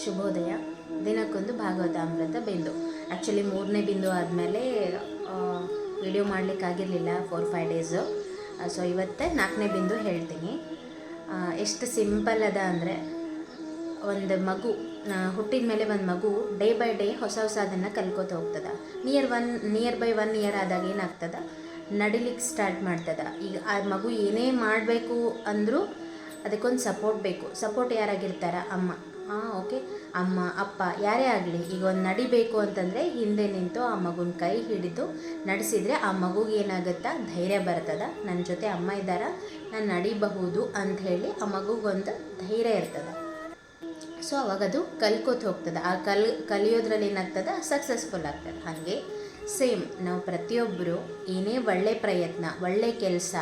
ಶುಭೋದಯ. ದಿನಕ್ಕೊಂದು ಭಾಗವತಾಮೃತ ಬಿಂದು. ಆ್ಯಕ್ಚುಲಿ 3ನೇ ಬಿಂದು ಆದಮೇಲೆ ವಿಡಿಯೋ ಮಾಡಲಿಕ್ಕಾಗಿರಲಿಲ್ಲ 4-5 ಡೇಸು. ಸೊ ಇವತ್ತೇ 4ನೇ ಬಿಂದು ಹೇಳ್ತೀನಿ. ಎಷ್ಟು ಸಿಂಪಲ್ ಅದ ಅಂದರೆ, ಒಂದು ಮಗು ಹುಟ್ಟಿದ ಮೇಲೆ ಒಂದು ಮಗು ಡೇ ಬೈ ಡೇ ಹೊಸ ಅದನ್ನು ಕಲ್ಕೋತ ಹೋಗ್ತದೆ. ನಿಯರ್ ಬೈ 1 ಇಯರ್ ಆದಾಗ ಏನಾಗ್ತದೆ, ನಡಿಲಿಕ್ಕೆ ಸ್ಟಾರ್ಟ್ ಮಾಡ್ತದೆ. ಈಗ ಆ ಮಗು ಏನೇ ಮಾಡಬೇಕು ಅಂದರೂ ಅದಕ್ಕೊಂದು ಸಪೋರ್ಟ್ ಬೇಕು. ಸಪೋರ್ಟ್ ಯಾರಾಗಿರ್ತಾರೆ? ಅಮ್ಮ. ಓಕೆ, ಅಮ್ಮ ಅಪ್ಪ ಯಾರೇ ಆಗಲಿ, ಈಗ ಒಂದು ನಡಿಬೇಕು ಅಂತಂದರೆ ಹಿಂದೆ ನಿಂತು ಆ ಮಗುನ ಕೈ ಹಿಡಿದು ನಡೆಸಿದರೆ ಆ ಮಗುಗೆ ಏನಾಗುತ್ತಾ, ಧೈರ್ಯ ಬರ್ತದೆ. ನನ್ನ ಜೊತೆ ಅಮ್ಮ ಇದ್ದಾರೆ, ನಾನು ನಡಿಬಹುದು ಅಂಥೇಳಿ ಆ ಮಗುಗೊಂದು ಧೈರ್ಯ ಇರ್ತದೆ. ಸೊ ಅವಾಗದು ಕಲ್ಕೋತ ಹೋಗ್ತದೆ. ಆ ಕಲಿಯೋದ್ರಲ್ಲಿ ಏನಾಗ್ತದೆ, ಸಕ್ಸಸ್ಫುಲ್ ಆಗ್ತದೆ. ಹಾಗೆ ಸೇಮ್ ನಾವು ಪ್ರತಿಯೊಬ್ಬರು ಏನೇ ಒಳ್ಳೆ ಪ್ರಯತ್ನ, ಒಳ್ಳೆ ಕೆಲಸ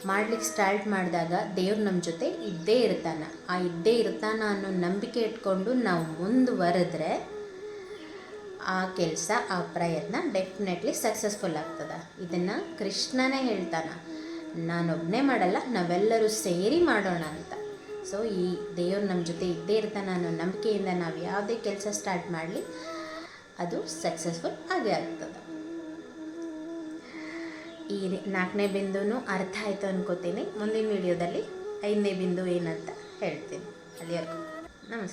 ಮಾಡ್ಲಿಕ್ಕೆ ಸ್ಟಾರ್ಟ್ ಮಾಡಿದಾಗ ದೇವ್ರು ನಮ್ಮ ಜೊತೆ ಇದ್ದೇ ಇರ್ತಾನೆ. ಆ ಇದ್ದೇ ಇರ್ತಾನೆ ಅನ್ನೋ ನಂಬಿಕೆ ಇಟ್ಕೊಂಡು ನಾವು ಮುಂದುವರೆದ್ರೆ ಆ ಕೆಲಸ, ಆ ಪ್ರಯತ್ನ ಡೆಫಿನೆಟ್ಲಿ ಸಕ್ಸಸ್ಫುಲ್ ಆಗ್ತದೆ. ಇದನ್ನು ಕೃಷ್ಣನೇ ಹೇಳ್ತಾನೆ, ನಾನೊಬ್ಬನೇ ಮಾಡಲ್ಲ, ನಾವೆಲ್ಲರೂ ಸೇರಿ ಮಾಡೋಣ ಅಂತ. ಸೊ ಈ ದೇವ್ರು ನಮ್ಮ ಜೊತೆ ಇದ್ದೇ ಇರ್ತಾನೆ ಅನ್ನೋ ನಂಬಿಕೆಯಿಂದ ನಾವು ಯಾವುದೇ ಕೆಲಸ ಸ್ಟಾರ್ಟ್ ಮಾಡಲಿ, ಅದು ಸಕ್ಸಸ್ಫುಲ್ ಆಗೇ ಆಗ್ತದೆ. ಈ 4ನೇ ಬಿಂದುನೂ ಅರ್ಥ ಆಯಿತು ಅನ್ಕೋತೀನಿ. ಮುಂದಿನ ವಿಡಿಯೋದಲ್ಲಿ 5ನೇ ಬಿಂದು ಏನಂತ ಹೇಳ್ತೀನಿ. ಅಲ್ಲಿವರೆಗೂ ನಮಸ್ಕಾರ.